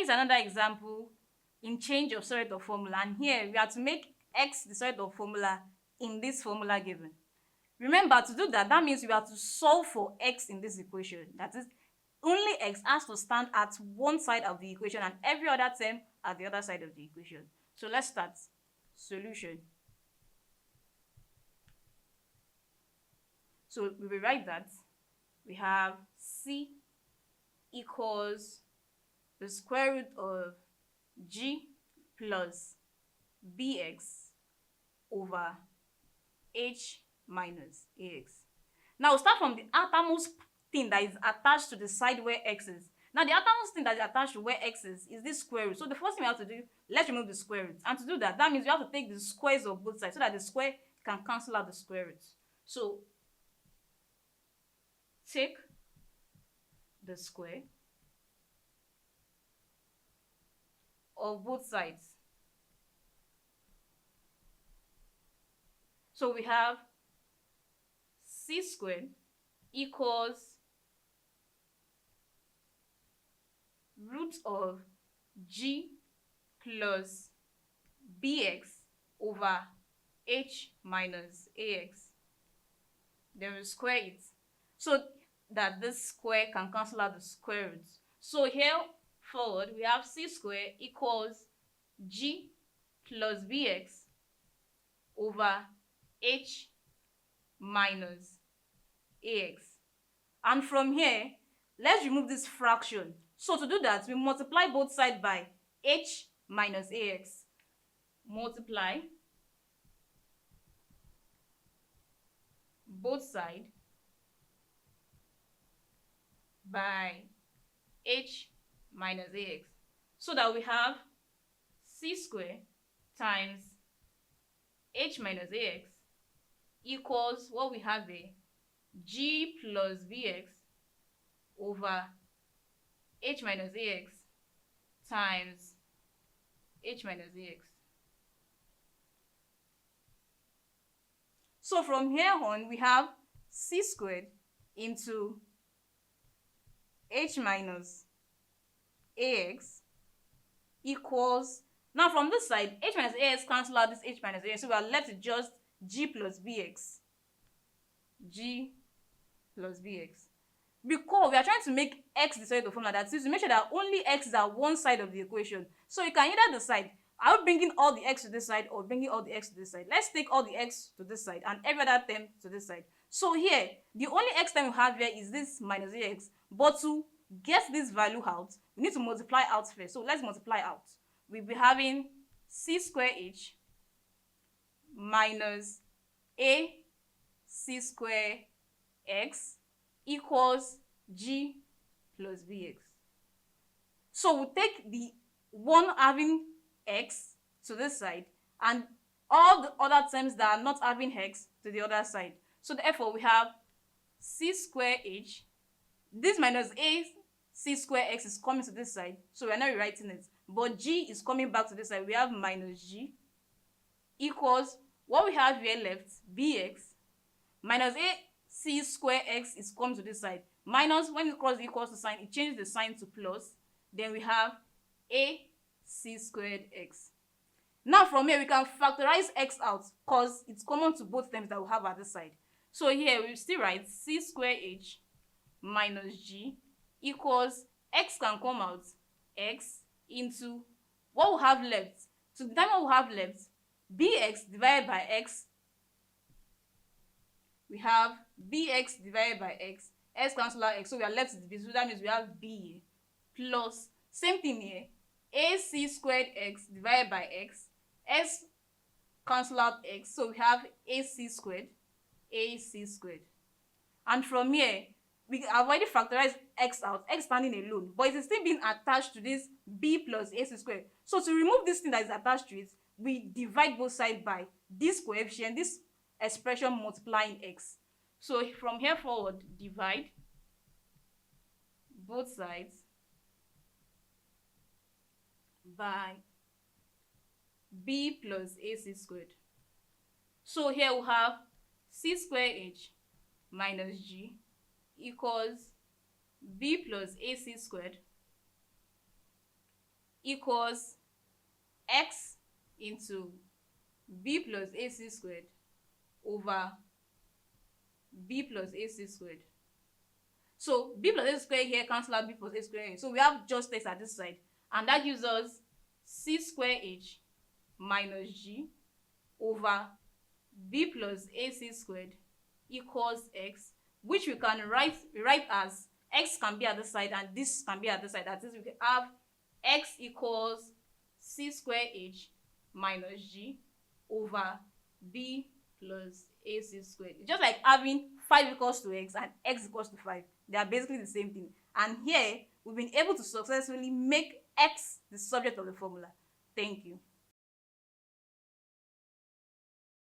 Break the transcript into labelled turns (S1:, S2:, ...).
S1: is another example in change of surrogate of formula, and here we have to make x the surrogate of formula in this formula given. Remember, to do that, that means we have to solve for x in this equation. That is, only x has to stand at one side of the equation and every other term at the other side of the equation. So let's start. Solution. So we will write that we have c equals the square root of g plus bx over h minus ax. Now we'll start from the outermost thing that is attached to the side where x is. Now the outermost thing that is attached to where x is this square root. So the first thing we have to do, let's remove the square root. And to do that, that means we have to take the squares of both sides so that the square can cancel out the square root. So take the square of both sides. So we have c squared equals root of g plus bx over h minus ax. Then we square it so that this square can cancel out the square root. So here forward we have c squared equals g plus bx over h minus ax. And from here, let's remove this fraction. So to do that, we multiply both sides by h minus ax. Multiply both sides by h minus ax. So that we have c squared times h minus ax equals what we have there, g plus bx over h minus ax times h minus ax. So from here on, we have c squared into h minus ax equals, now from this side, h minus ax cancel out this h minus ax, so we are left with just g plus bx. G plus bx. Because we are trying to make x the surrogate of formula, that is to make sure that only x is at one side of the equation. So you can either decide, are we bringing all the x to this side or bringing all the x to this side? Let's take all the x to this side and every other term to this side. So here, the only x term we have here is this minus ax. But to get this value out, we need to multiply out first. So let's multiply out. We'll be having c square h minus a c square x equals g plus bx. So we'll take the one having x to this side and all the other terms that are not having x to the other side. So therefore we have c square h, this minus a c square x is coming to this side, so we're not rewriting it, but g is coming back to this side. We have minus g equals what we have here left, bx minus a c square x is coming to this side, minus, when it crosses the equals to sign, it changes the sign to plus, then we have a c squared x. Now from here we can factorize x out because it's common to both terms that we have at this side. So here we still write c square h minus g equals, x can come out, x into what we have left. To determine what we have left, bx divided by x, we have bx divided by x cancel out x, so we are left with b, so that means we have b plus, same thing here, ac squared x divided by x cancel out x, so we have ac squared. And from here, we have already factorized x out, x standing alone, but it is still being attached to this b plus ac squared. So to remove this thing that is attached to it, we divide both sides by this coefficient, this expression multiplying x. So from here forward, divide both sides by b plus ac squared. So here we have c square h minus g equals b plus ac squared equals x into b plus ac squared over b plus ac squared. So b plus a squared here cancel out b plus a squared here. So we have just x at this side, and that gives us c square h minus g over b plus ac squared equals x, which we can write as x can be at this side and this can be at this side. That is, we can have x equals c square h minus g over b plus ac squared. It's just like having 5 equals to x and x equals to 5. They are basically the same thing. And here, we've been able to successfully make x the subject of the formula. Thank you.